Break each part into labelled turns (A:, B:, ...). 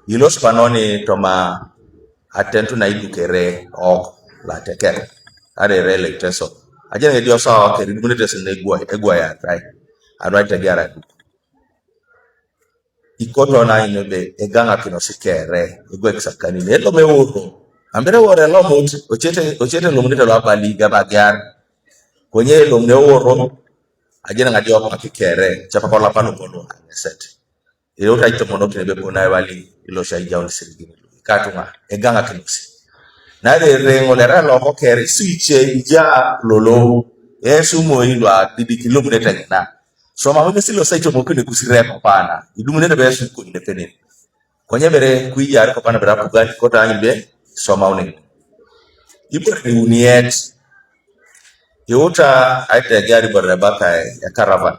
A: Ilos panoni toma atentu na idukere ok la teker. Are rele teso. Ajene dio sawa ke ridmunete sene egwa ya right. Anwa tegara. Ikoto na inobe eganga kino sikere egwe kisakani neto me uro. Ambere wore lo mut ochete lumnete lo abali gaba gyar. Kwenye lumne uro ajene ngadi ok makikere chapa kola pano kono set. Iyo utaito mono kinebe kuna wali ilo shaija unisirigini. Katunga eganga kinosi. Na rengo lera loko kere suiche ija lolo yesu mo ilwa dibiki lumnete ngina. So mahome silo saito mo kune kusirema pana. Idumnete be yesu ko independent. Kwenye bere kuija ko pana bera pugani kota anybe so maune. Ipo ni uniet. Yota aite gari barabaka ya caravan.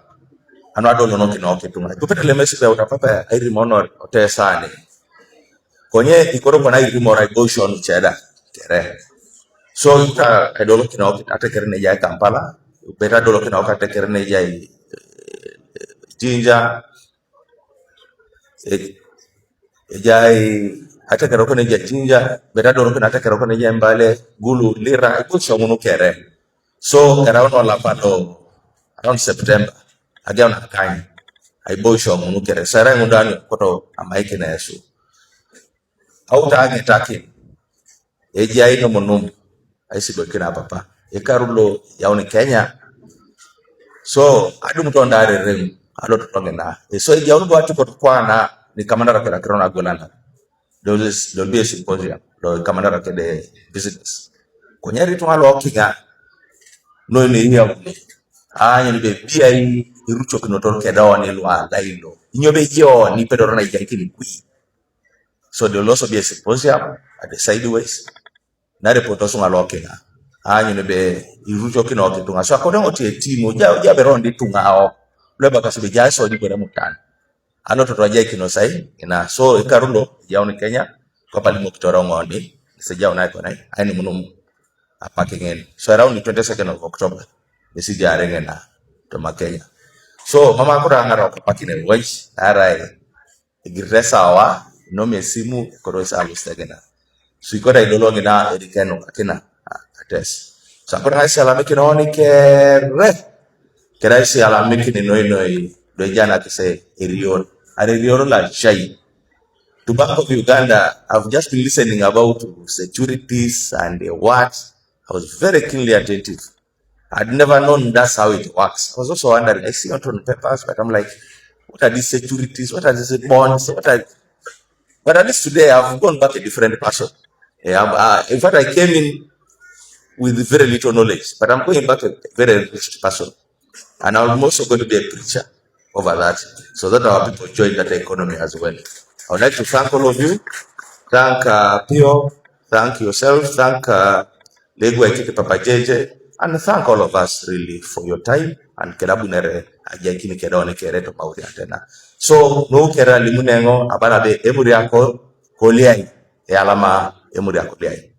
A: Ano adolo no kinoke tunga. Kupete lemesi pe utapapa airi mono otesane. Konye ikoro pana airi mora iboshon cheda kere. So yuta adolo kinoke atekere ne jai Kampala. Beta adolo kinoke atekere ne jai Jinja. Jai atekere ko ne jai Jinja. Beta adolo kinoke atekere ko ne jai Mbale Gulu Lira iboshon munu kere. So around around September. Again time I boysho munu kere sara ngundani koto amaike na Yesu auta age takin eji aino munum aisibo kina papa ekarulo yauni Kenya so adu mtu ndare rem alo tutongena so eji yauni watu koto kwana ni kamandara kera kirona golana there'll be a symposium do kamandara kede business konyari tu alo okiga no ni hiya anya ni be bia irucho kinotor kedawa ni lwa lailo inyobe jo ni pedoro na ikini kui. So there will also be a symposium at the sideways na report oso ngalokenga anya ni be irucho kinotor tunga so akodo oti team ja berondi tunga o leba kasibe jaso ni kwera mutana ano toto aja kinosai ina so ikarulo yaoni Kenya kwa pali mokitoro ngoni sija unai kwa nai ani munum apakingen so around the 22nd of October nisija arengena to Kenya. So mama kura ngaro kapakine waj arai igiresa wa no mesimu korosa alustegena. So ikora idolo ngina erikeno akina ates. So akora haisi alamiki naoni kera haisi alamiki ni noi do jana kise erioro la shai. To Bank of Uganda, I've just been listening about securities and what. I was very keenly attentive. I'd never known that's how it works. I was also wondering, I see it on papers, but I'm like, what are these securities? What are these bonds? But at least today, I've gone back a different person. In fact, I came in with very little knowledge, but I'm going back a very rich person. And I'm also going to be a preacher over that, so that our people join that economy as well. I would like to thank all of you. Thank Pio. Thank yourself. Thank Legwe Kiki Papa JJ. And thank all of us really for your time and kelabunere ajakini kedone kereto pauri atena. So no kera limunengo abana be emuri yako koliai alama emuri yako koliai.